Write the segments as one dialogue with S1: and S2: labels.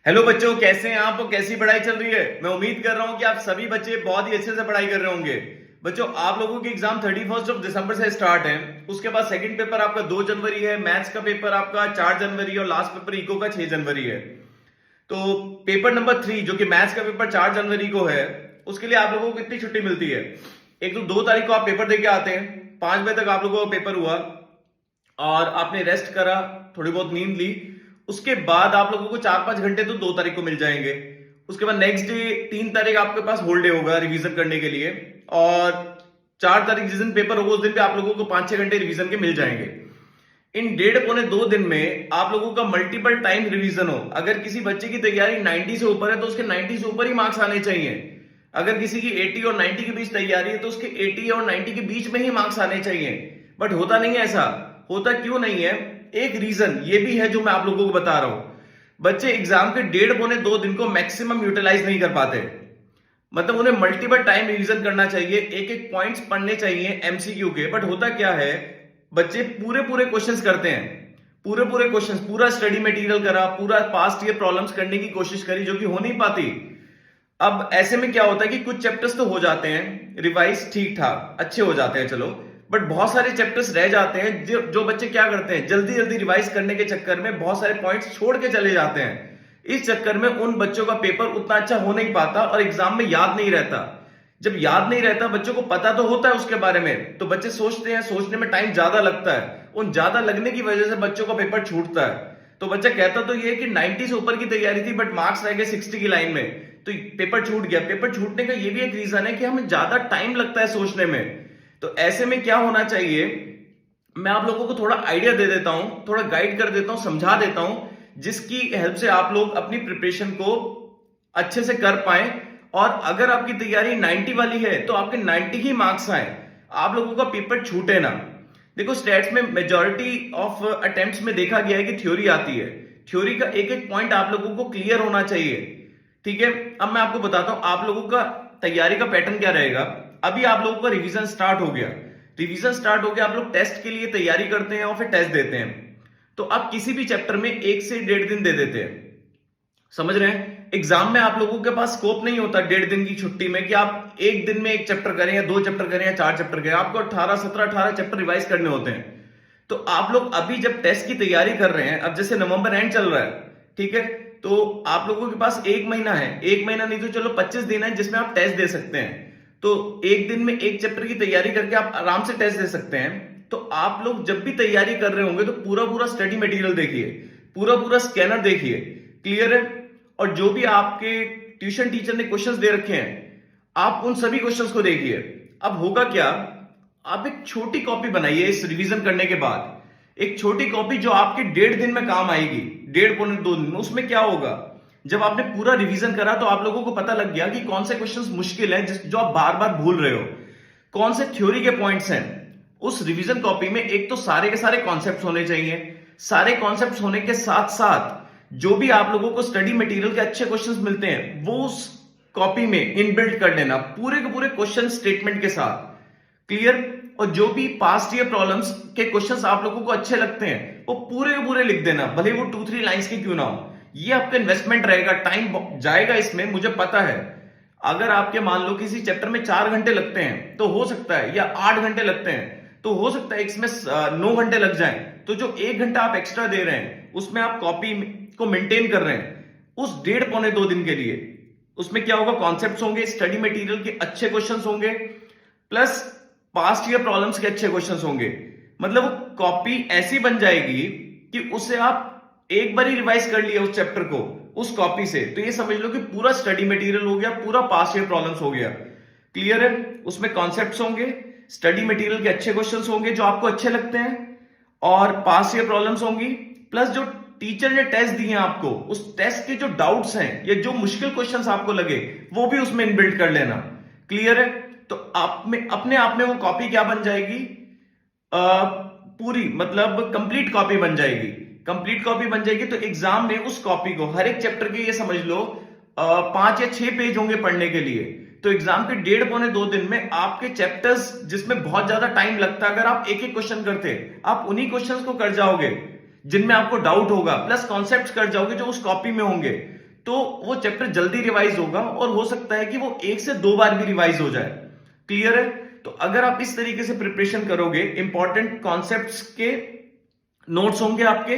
S1: Hello बच्चों, कैसे हैं आप और कैसी पढ़ाई चल रही है। मैं उम्मीद कर रहा हूं कि आप सभी बच्चे बहुत ही अच्छे से पढ़ाई कर रहे होंगे। बच्चों, आप लोगों के एग्जाम 31 दिसंबर से स्टार्ट है। उसके बाद सेकंड पेपर आपका 2 जनवरी है, मैथ्स का पेपर आपका 4 जनवरी और लास्ट पेपर इको का 6 जनवरी है। तो पेपर नंबर 3 जो कि मैथ्स का पेपर 4 जनवरी को है, उसके लिए आप लोगों को कितनी छुट्टी मिलती है। एक तो 2 तारीख को आप पेपर देके आते हैं, 5 बजे तक आप लोगों का पेपर हुआ और आपने रेस्ट करा, थोड़ी बहुत नींद ली। उसके बाद आप लोगों को 4-5 घंटे तो 2 तारीख को मिल जाएंगे। उसके बाद नेक्स्ट डे 3 तारीख आपके पास होल डे होगा रिवीजन करने के लिए। और 4 तारीख जिस दिन पेपर होगा उस दिन पे आप लोगों को 5-6 घंटे रिवीजन के मिल जाएंगे। इन 1.5 पौने 2 दिन में आप लोगों का मल्टीपल टाइम रिवीजन हो। अगर किसी बच्चे की तैयारी 90 से ऊपर है तो उसके 90 से ऊपर ही मार्क्स आने चाहिए। अगर किसी की 80 और 90 के बीच तैयारी है तो उसके 80 और 90 के बीच में ही मार्क्स आने चाहिए। बट होता नहीं है ऐसा। होता क्यों नहीं है? एक रीजन ये भी है जो मैं आप लोगों को बता रहा हूं। बच्चे एग्जाम के 1.5 पौने 2 दिन को मैक्सिमम यूटिलाइज नहीं कर पाते। मतलब उन्हें मल्टीपल टाइम रिवीजन करना चाहिए, एक एक पॉइंट्स पढ़ने चाहिए एमसीक्यू के। बट होता क्या है, बच्चे पूरे पूरे क्वेश्चंस करते हैं, पूरे पूरे क्वेश्चंस, पूरा स्टडी मटेरियल करा, पूरा पास्ट ईयर प्रॉब्लम्स करने की कोशिश करी, जो कि हो नहीं पाती। अब ऐसे में क्या होता है कि कुछ चैप्टर्स तो हो जाते हैं रिवाइज, ठीक ठाक अच्छे हो जाते हैं, चलो। बट बहुत सारे चैप्टर्स रह जाते हैं जो बच्चे क्या करते हैं, जल्दी जल्दी रिवाइज करने के चक्कर में बहुत सारे पॉइंट्स छोड़ के चले जाते हैं। इस चक्कर में उन बच्चों का पेपर उतना अच्छा हो नहीं पाता और एग्जाम में याद नहीं रहता। जब याद नहीं रहता, बच्चों को पता तो होता है उसके बारे में, तो बच्चे सोचते हैं, सोचने में टाइम ज्यादा लगता है। उन ज्यादा लगने की वजह से बच्चों का पेपर छूटता है। तो बच्चा कहता तो ये कि 90 से ऊपर की तैयारी थी बट मार्क्स रह गए 60 की लाइन में, तो पेपर छूट गया। पेपर छूटने का ये भी एक रीजन है कि हमें ज्यादा टाइम लगता है सोचने में। तो ऐसे में क्या होना चाहिए, मैं आप लोगों को थोड़ा आइडिया दे देता हूं, थोड़ा गाइड कर देता हूं, समझा देता हूं, जिसकी हेल्प से आप लोग अपनी प्रिपरेशन को अच्छे से कर पाए। और अगर आपकी तैयारी 90 वाली है तो आपके 90 ही मार्क्स आए, आप लोगों का पेपर छूटे ना। देखो, स्टैट्स में मेजॉरिटी ऑफ अटेम्प्ट्स में देखा गया है कि थ्योरी आती है। थ्योरी का एक एक पॉइंट आप लोगों को क्लियर होना चाहिए, ठीक है। अब मैं आपको बताता हूं आप लोगों का तैयारी का पैटर्न क्या रहेगा। अभी आप लोगों का रिवीजन स्टार्ट हो गया, रिवीजन स्टार्ट हो गया, आप लोग टेस्ट के लिए तैयारी करते हैं और फिर टेस्ट देते हैं। तो आप किसी भी चैप्टर में 1 से 1.5 दिन दे देते हैं, समझ रहे हैं। एग्जाम में आप लोगों के पास स्कोप नहीं होता 1.5 दिन की छुट्टी में कि आप एक दिन में एक चैप्टर करें या 2 चैप्टर करें या 4 चैप्टर करें। आपको 18 चैप्टर रिवाइज करने होते हैं। तो आप लोग अभी जब टेस्ट की तैयारी कर रहे हैं, अब जैसे नवंबर एंड चल रहा है, ठीक है, तो आप लोगों के पास 1 महीना है, 1 महीना नहीं तो चलो 25 दिन है जिसमें आप टेस्ट दे सकते हैं। तो एक दिन में एक चैप्टर की तैयारी करके आप आराम से टेस्ट दे सकते हैं। तो आप लोग जब भी तैयारी कर रहे होंगे तो पूरा पूरा स्टडी मटेरियल देखिए, पूरा पूरा स्कैनर देखिए, क्लियर है। और जो भी आपके ट्यूशन टीचर ने क्वेश्चंस दे रखे हैं, आप उन सभी क्वेश्चंस को देखिए। अब होगा क्या, आप एक छोटी कॉपी बनाइए इस रिवीजन करने के बाद, एक छोटी कॉपी जो आपके 1.5 दिन में काम आएगी, 1.5 पौने 2 दिन में। उसमें क्या होगा, जब आपने पूरा रिवीजन करा तो आप लोगों को पता लग गया कि कौन से क्वेश्चंस मुश्किल हैं जो आप बार बार भूल रहे हो, कौन से थ्योरी के पॉइंट्स हैं। उस रिवीजन कॉपी में एक तो सारे के सारे कॉन्सेप्ट्स होने चाहिए, सारे कॉन्सेप्ट्स होने के साथ साथ जो भी आप लोगों को स्टडी मटेरियल के अच्छे क्वेश्चंस मिलते हैं वो उस कॉपी में इनबिल्ट कर लेना, पूरे के पूरे क्वेश्चन स्टेटमेंट के साथ, क्लियर। और जो भी पास्ट ईयर प्रॉब्लम्स के क्वेश्चंस आप लोगों को अच्छे लगते हैं वो पूरे के पूरे लिख देना, भले वो 2-3 लाइंस के क्यों ना हो। ये आपका इन्वेस्टमेंट रहेगा, टाइम जाएगा इसमें, मुझे पता है। अगर आपके मान लो किसी चैप्टर में 4 घंटे लगते हैं तो हो सकता है, या 8 घंटे लगते हैं तो हो सकता है इसमें 9 घंटे लग जाएं। तो जो 1 घंटा आप एक्स्ट्रा दे रहे हैं उसमें आप कॉपी को मेंटेन कर रहे हैं उस 1.5 पौने 2 दिन के लिए। उसमें क्या होगा, कॉन्सेप्ट्स होंगे, स्टडी मटेरियल के अच्छे क्वेश्चंस होंगे, प्लस पास्ट ईयर प्रॉब्लम्स के अच्छे क्वेश्चंस होंगे। मतलब वो कॉपी ऐसी बन जाएगी कि उसे आप एक बार ही रिवाइज कर लिया उस चैप्टर को उस कॉपी से, तो ये समझ लो कि पूरा स्टडी मटेरियल हो गया, पूरा पास्ट ईयर प्रॉब्लम्स हो गया, क्लियर है। उसमें कॉन्सेप्ट्स होंगे, स्टडी मटेरियल के अच्छे क्वेश्चंस होंगे जो आपको अच्छे लगते हैं, और पास्ट ईयर प्रॉब्लम्स होंगी, प्लस जो टीचर ने टेस्ट दिए आपको उस टेस्ट के जो डाउट्स हैं या जो मुश्किल क्वेश्चंस आपको लगे वो भी उसमें इनबिल्ट कर लेना, क्लियर है। तो आप में अपने आप में वो कॉपी क्या बन जाएगी, पूरी मतलब कंप्लीट कॉपी बन जाएगी, कंप्लीट कॉपी बन जाएगी। तो एग्जाम में उस कॉपी को हर एक चैप्टर के, ये समझ लो 5 या 6 पेज होंगे पढ़ने के लिए। तो एग्जाम के 1.5 पौने 2 दिन में आपके चैप्टर्स जिसमें बहुत ज्यादा टाइम लगता है, अगर आप एक एक क्वेश्चन करते आप उन्हीं क्वेश्चंस को कर जाओगे जिनमें आपको डाउट होगा, प्लस कॉन्सेप्ट्स कर जाओगे जो उस कॉपी में होंगे। तो वो चैप्टर जल्दी रिवाइज होगा और हो सकता है कि वो 1 से 2 बार भी रिवाइज हो जाए। क्लियर है? तो अगर आप इस तरीके से प्रिपरेशन करोगे, इंपॉर्टेंट कॉन्सेप्ट्स के नोट्स होंगे आपके,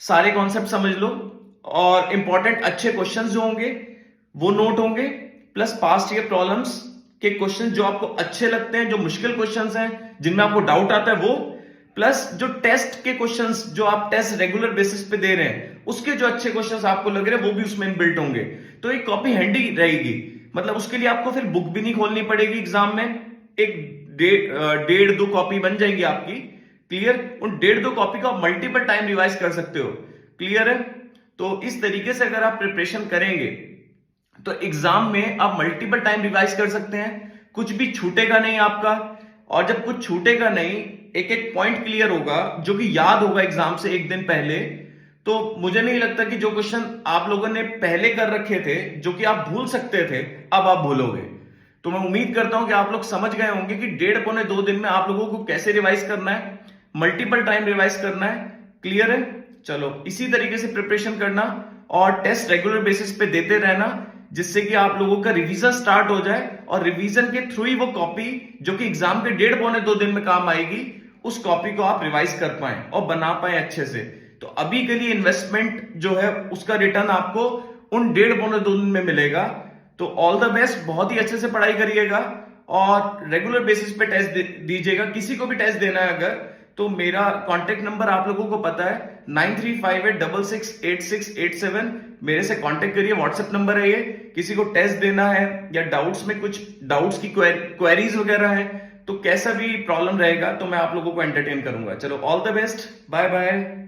S1: सारे कॉन्सेप्ट समझ लो, और इंपॉर्टेंट अच्छे क्वेश्चंस जो होंगे वो नोट होंगे, प्लस पास्ट ईयर प्रॉब्लम्स के क्वेश्चंस जो आपको अच्छे लगते हैं, जो मुश्किल क्वेश्चंस हैं, जिनमें आपको डाउट आता है वो, प्लस जो टेस्ट के क्वेश्चंस जो आप टेस्ट रेगुलर बेसिस पे दे रहे हैं उसके जो अच्छे क्वेश्चंस आपको लग रहे हैं वो भी उसमें इनबिल्ट होंगे। तो एक कॉपी हैंडी रहेगी, मतलब उसके लिए आपको फिर बुक भी नहीं खोलनी पड़ेगी एग्जाम में, एक 1.5-2 कॉपी बन जाएगी आपकी। क्लियर? उन 1.5-2 कॉपी को आप मल्टीपल टाइम रिवाइज कर सकते हो। क्लियर है? तो इस तरीके से अगर आप प्रिपरेशन करेंगे तो एग्जाम में आप मल्टीपल टाइम रिवाइज कर सकते हैं, कुछ भी छूटेगा नहीं आपका, और जब कुछ छूटेगा नहीं, एक एक पॉइंट क्लियर होगा जो कि याद होगा एग्जाम से एक दिन पहले, तो मुझे नहीं लगता कि जो क्वेश्चन आप लोगों ने पहले कर रखे थे जो कि आप भूल सकते थे अब आप भूलोगे। तो मैं उम्मीद करता हूं कि आप लोग समझ गए होंगे कि 1.5-2 दिन में आप लोगों को कैसे रिवाइज करना है, मल्टीपल टाइम रिवाइज करना है। क्लियर है? चलो, इसी तरीके से प्रिपरेशन करना और टेस्ट रेगुलर बेसिस पे देते रहना, जिससे कि आप लोगों का रिवीजन स्टार्ट हो जाए और रिवीजन के थ्रू ही वो कॉपी जो कि एग्जाम के 1.5-2 दिन में काम आएगी, उस कॉपी को आप रिवाइज कर पाए और बना पाए अच्छे से। तो अभी के लिए इन्वेस्टमेंट जो है उसका रिटर्न आपको उन 1.5-2 दिन में मिलेगा। तो ऑल द बेस्ट, बहुत ही अच्छे से पढ़ाई करिएगा और रेगुलर बेसिस पे टेस्ट दीजिएगा। किसी को भी टेस्ट देना है अगर, तो मेरा कांटेक्ट नंबर आप लोगों को पता है, 9358668687। मेरे से कांटेक्ट करिए, व्हाट्सएप नंबर है ये। किसी को टेस्ट देना है या डाउट्स में कुछ डाउट्स की क्वेरीज वगैरह है, तो कैसा भी प्रॉब्लम रहेगा तो मैं आप लोगों को एंटरटेन करूंगा। चलो, all the best, bye bye.